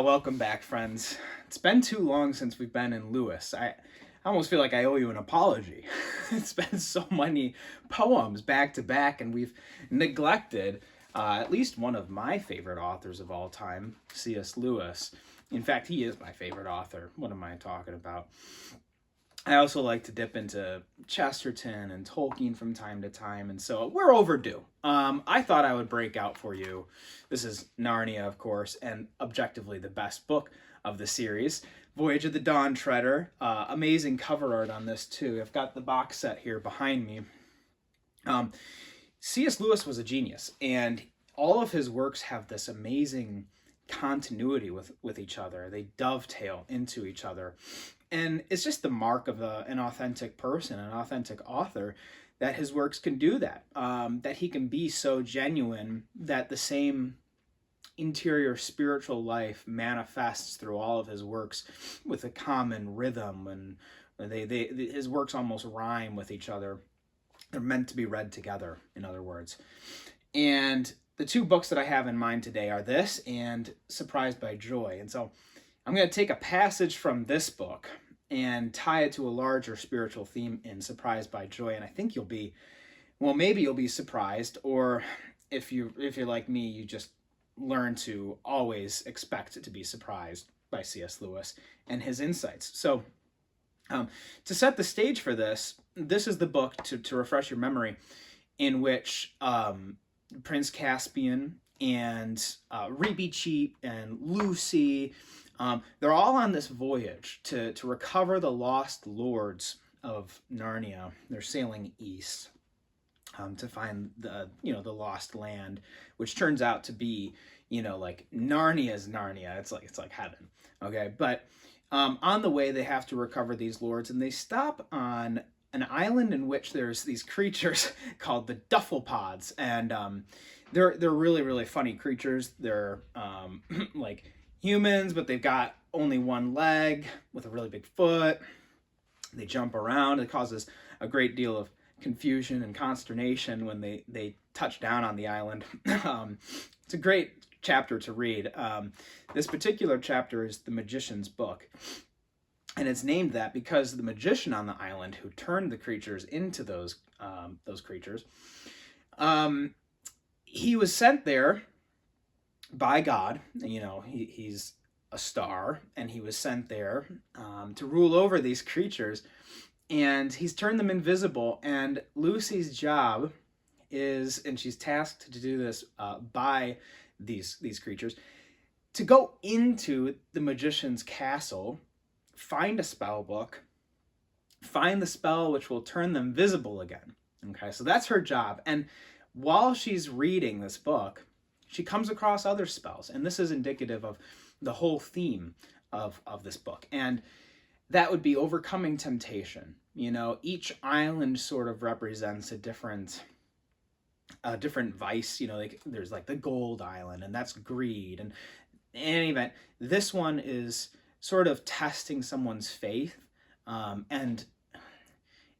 Welcome back, friends. It's been too long since we've been in Lewis. I almost feel like I owe you an apology. It's been so many poems back to back, and we've neglected at least one of my favorite authors of all time, C.S. Lewis. In fact, he is my favorite author. What am I talking about? I also like to dip into Chesterton and Tolkien from time to time, and so we're overdue. I thought I would break out for you. This is Narnia, of course, and objectively the best book of the series. Voyage of the Dawn Treader. Amazing cover art on this, too. I've got the box set here behind me. C.S. Lewis was a genius, and all of his works have this amazing continuity with each other. They dovetail into each other. And it's just the mark of an authentic person, an authentic author, that his works can do that. That he can be so genuine that the same interior spiritual life manifests through all of his works with a common rhythm, and his works almost rhyme with each other. They're meant to be read together, in other words. And the two books that I have in mind today are this and Surprised by Joy. And so I'm going to take a passage from this book and tie it to a larger spiritual theme in Surprised by Joy. And I think maybe you'll be surprised, or if you're like me, you just learn to always expect to be surprised by C.S. Lewis and his insights. So to set the stage for this is the book, to refresh your memory, in which Prince Caspian and Reepicheep and Lucy, they're all on this voyage to recover the lost lords of Narnia. They're sailing east to find the lost land, which turns out to be like Narnia's Narnia. It's like heaven. Okay, but on the way they have to recover these lords, and they stop on an island in which there's these creatures called the Dufflepods, and they're really, really funny creatures. They're like humans, but they've got only one leg with a really big foot. They jump around. It causes a great deal of confusion and consternation when they touch down on the island. It's a great chapter to read. This particular chapter is the Magician's Book. And it's named that because the magician on the island who turned the creatures into those creatures, he was sent there by God. He's a star, and he was sent there to rule over these creatures, and he's turned them invisible. And Lucy's job is, and she's tasked to do this by these creatures, to go into the magician's castle, find a spell book, find the spell which will turn them visible again. Okay, so that's her job. And while she's reading this book, she comes across other spells, and this is indicative of the whole theme of this book. And that would be overcoming temptation. Each island sort of represents a different vice. There's like the Gold Island, and that's greed. And in any event, this one is sort of testing someone's faith, and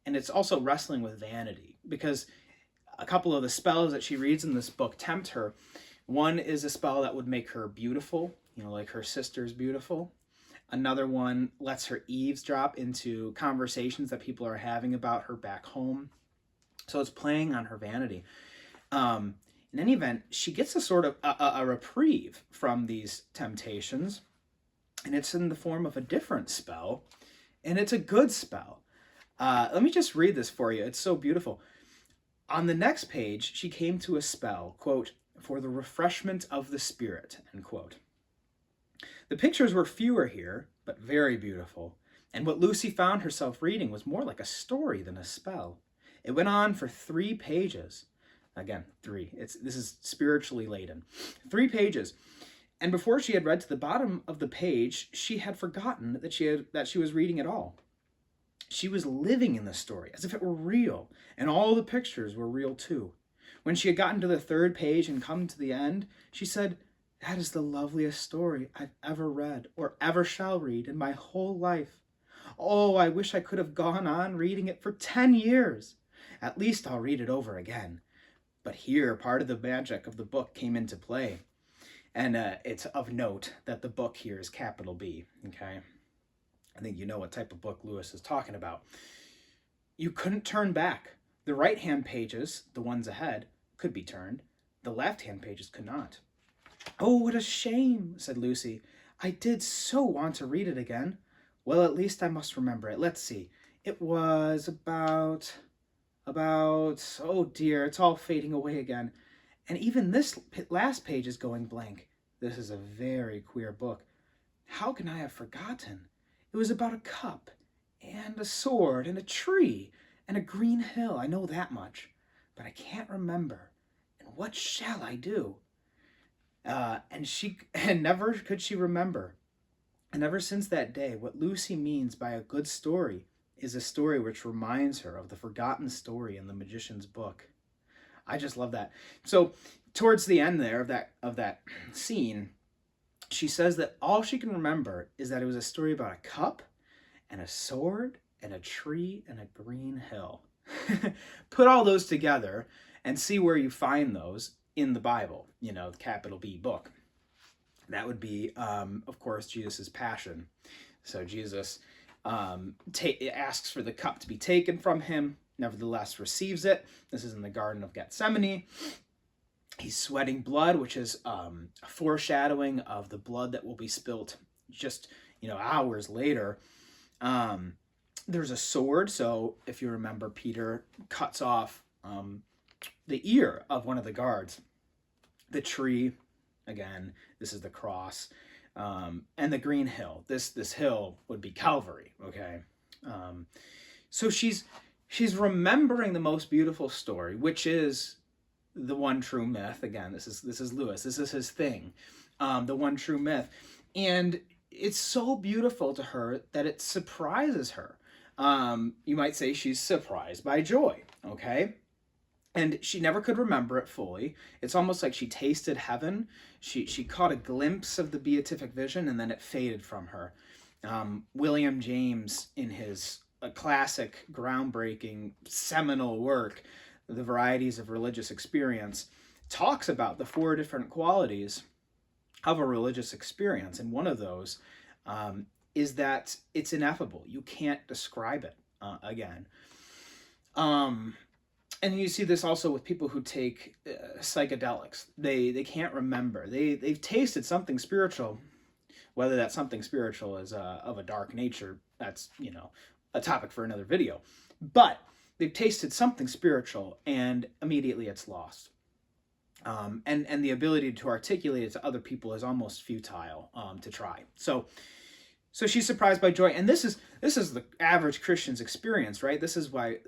it's also wrestling with vanity, because a couple of the spells that she reads in this book tempt her. One is a spell that would make her beautiful, like her sister's beautiful. Another one lets her eavesdrop into conversations that people are having about her back home. So it's playing on her vanity. In any event, she gets a sort of a reprieve from these temptations, and it's in the form of a different spell, and it's a good spell. Let me just read this for you. It's so beautiful. On the next page, she came to a spell, quote, "for the refreshment of the spirit," end quote. The pictures were fewer here, but very beautiful, and what Lucy found herself reading was more like a story than a spell. It went on for 3 pages. Again, 3. This is spiritually laden. 3 pages. And before she had read to the bottom of the page, she had forgotten that she was reading at all. She was living in the story as if it were real, and all the pictures were real too. When she had gotten to the 3rd page and come to the end, she said, "That is the loveliest story I've ever read, or ever shall read in my whole life. Oh, I wish I could have gone on reading it for 10 years. At least I'll read it over again." But here, part of the magic of the book came into play. And it's of note that the book here is capital B, okay? I think you know what type of book Lewis is talking about. You couldn't turn back. The right-hand pages, the ones ahead, could be turned. The left-hand pages could not. "Oh, what a shame," said Lucy. "I did so want to read it again. Well, at least I must remember it. Let's see. It was oh dear, it's all fading away again. And even this last page is going blank. This is a very queer book. How can I have forgotten? It was about a cup, and a sword, and a tree, and a green hill. I know that much, but I can't remember. And what shall I do?" And never could she remember. And ever since that day, what Lucy means by a good story is a story which reminds her of the forgotten story in the magician's book. I just love that. So towards the end there of that scene, she says that all she can remember is that it was a story about a cup and a sword and a tree and a green hill. Put all those together and see where you find those in the Bible, the capital B book. That would be, of course, Jesus' passion. So Jesus asks for the cup to be taken from him, nevertheless receives it. This is in the Garden of Gethsemane. He's sweating blood, which is a foreshadowing of the blood that will be spilt just, hours later. There's a sword. So if you remember, Peter cuts off the ear of one of the guards. The tree, again, this is the cross. And the green hill. This hill would be Calvary, okay? So she's remembering the most beautiful story, which is the one true myth. Again, this is Lewis. This is his thing, the one true myth, and it's so beautiful to her that it surprises her. You might say she's surprised by joy. Okay. And she never could remember it fully. It's almost like she tasted heaven. She caught a glimpse of the beatific vision, and then it faded from her. William James, in his classic, groundbreaking, seminal work, The Varieties of Religious Experience, talks about the 4 different qualities of a religious experience. And one of those is that it's ineffable. You can't describe it again. And you see this also with people who take psychedelics. They can't remember. They've tasted something spiritual. Whether that something spiritual is of a dark nature, that's a topic for another video. But they've tasted something spiritual, and immediately it's lost. And the ability to articulate it to other people is almost futile to try. So she's surprised by joy, and this is the average Christian's experience, right? This is why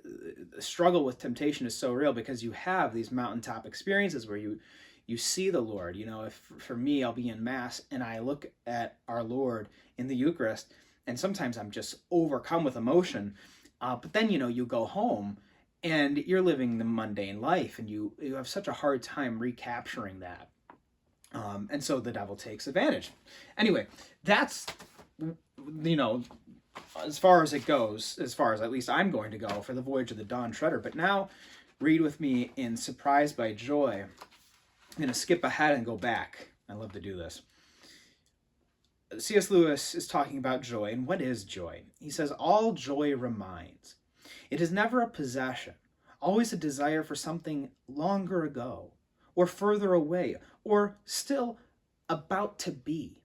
the struggle with temptation is so real, because you have these mountaintop experiences where you see the Lord. If for me, I'll be in Mass and I look at our Lord in the Eucharist, and sometimes I'm just overcome with emotion. But then you go home and you're living the mundane life, and you have such a hard time recapturing that, and so the devil takes advantage. Anyway, that's as far as it goes, as far as at least I'm going to go for the Voyage of the Dawn Treader. But now read with me in Surprised by Joy. I'm going to skip ahead and go back. I love to do this. C.S. Lewis is talking about joy, and what is joy? He says, all joy reminds. It is never a possession, always a desire for something longer ago, or further away, or still about to be.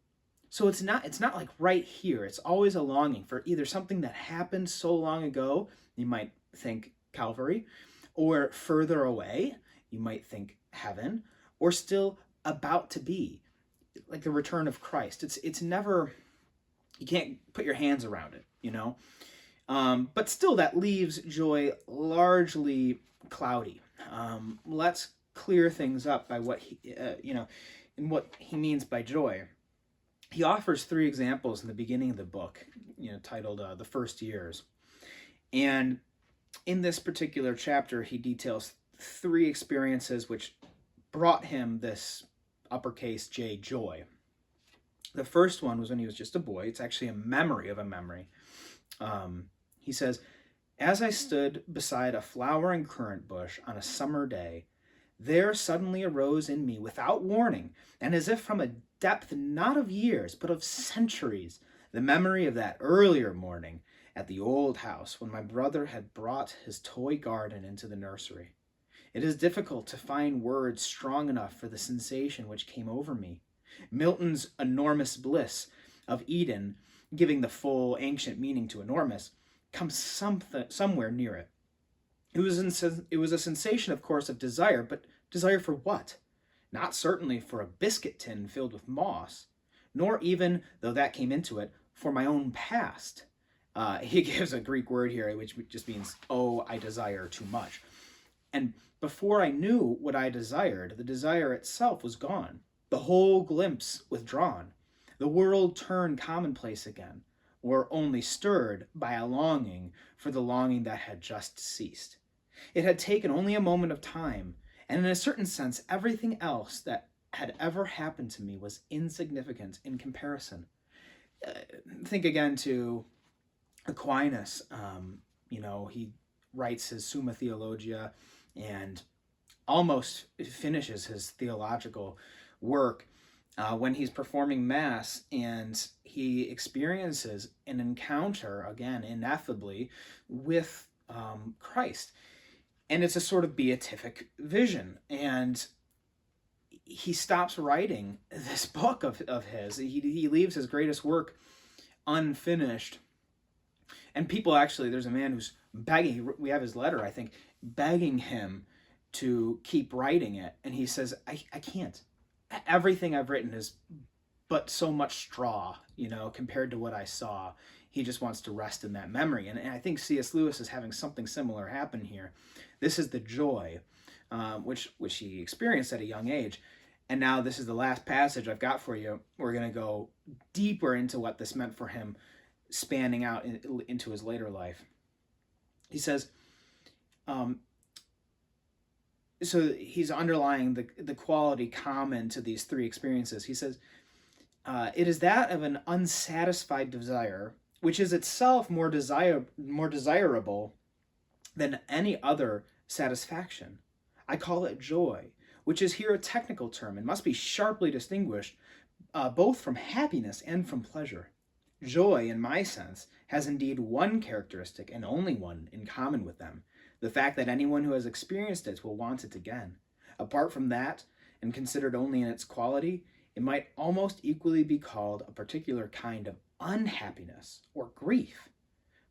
So it's not like right here. It's always a longing for either something that happened so long ago, you might think Calvary, or further away, you might think heaven, or still about to be, like the return of Christ. It's never, you can't put your hands around it, but still that leaves joy largely cloudy. Let's clear things up by what in what he means by joy. He offers 3 examples in the beginning of the book, titled The First Years. And in this particular chapter, he details 3 experiences which brought him this uppercase J, joy. The first one was when he was just a boy. It's actually a memory of a memory. He says, "As I stood beside a flowering currant bush on a summer day, there suddenly arose in me without warning, and as if from a depth not of years, but of centuries, the memory of that earlier morning at the old house when my brother had brought his toy garden into the nursery. It is difficult to find words strong enough for the sensation which came over me. Milton's enormous bliss of Eden, giving the full ancient meaning to enormous, comes somewhere near it. It was a sensation, of course, of desire, but desire for what? Not certainly for a biscuit tin filled with moss, nor even, though that came into it, for my own past. He gives a Greek word here, which just means, oh, I desire too much. And before I knew what I desired, the desire itself was gone, the whole glimpse withdrawn. The world turned commonplace again, or only stirred by a longing for the longing that had just ceased. It had taken only a moment of time, and in a certain sense, everything else that had ever happened to me was insignificant in comparison. Think again to Aquinas. He writes his Summa Theologia and almost finishes his theological work when he's performing Mass, and he experiences an encounter, again, ineffably, with Christ. And it's a sort of beatific vision. And he stops writing this book of his. He leaves his greatest work unfinished. And people actually, there's a man who's begging, we have his letter, I think, begging him to keep writing it. And he says, I can't. Everything I've written is but so much straw, compared to what I saw. He just wants to rest in that memory. And I think C.S. Lewis is having something similar happen here. This is the joy, which he experienced at a young age. And now this is the last passage I've got for you. We're going to go deeper into what this meant for him, spanning out into his later life. He says, so he's underlying the quality common to these three experiences. He says, it is that of an unsatisfied desire, which is itself more desirable than any other satisfaction. I call it joy, which is here a technical term and must be sharply distinguished both from happiness and from pleasure. Joy, in my sense, has indeed one characteristic, and only one, in common with them: the fact that anyone who has experienced it will want it again. Apart from that, and considered only in its quality, it might almost equally be called a particular kind of unhappiness or grief.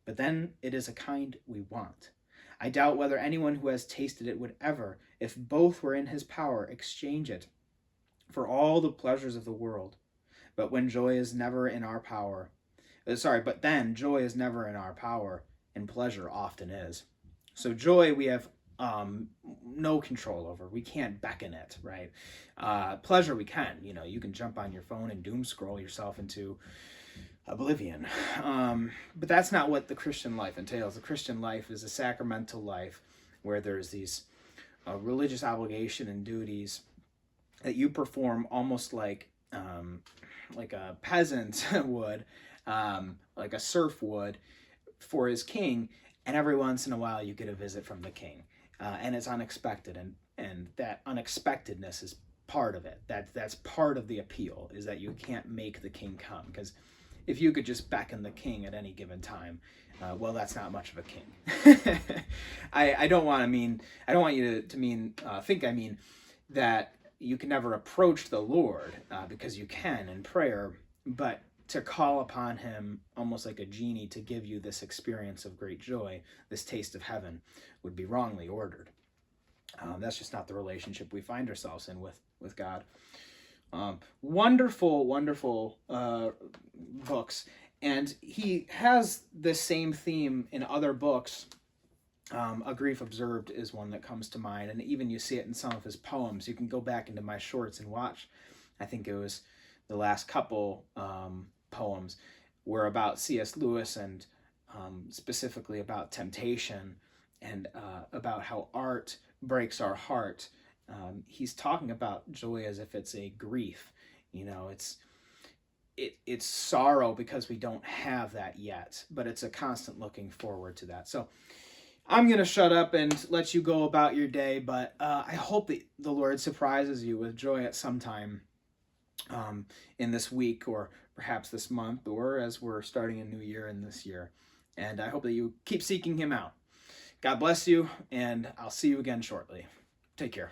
But then it is a kind we want. I doubt whether anyone who has tasted it would ever, if both were in his power, exchange it for all the pleasures of the world. But when joy is never in our power, but then joy is never in our power, and pleasure often is. So joy we have no control over. We can't beckon it, right? Pleasure we can. You can jump on your phone and doom scroll yourself into oblivion. But that's not what the Christian life entails. The Christian life is a sacramental life where there's these religious obligation and duties that you perform almost like a peasant would, like a serf would, for his king. And every once in a while you get a visit from the king. And it's unexpected. And that unexpectedness is part of it. That's part of the appeal, is that you can't make the king come. Because if you could just beckon the king at any given time, well, that's not much of a king. I don't want you to think I mean that you can never approach the Lord, because you can in prayer, but to call upon him almost like a genie to give you this experience of great joy, this taste of heaven, would be wrongly ordered. That's just not the relationship we find ourselves in with God. Wonderful books. And he has the same theme in other books. A Grief Observed is one that comes to mind, and even you see it in some of his poems. You can go back into my shorts and watch. I think it was the last couple poems were about C.S. Lewis, and specifically about temptation, and about how art breaks our heart. He's talking about joy as if it's a grief. It's sorrow because we don't have that yet, but it's a constant looking forward to that. So I'm going to shut up and let you go about your day, but I hope that the Lord surprises you with joy at some time in this week, or perhaps this month, or as we're starting a new year in this year. And I hope that you keep seeking Him out. God bless you, and I'll see you again shortly. Take care.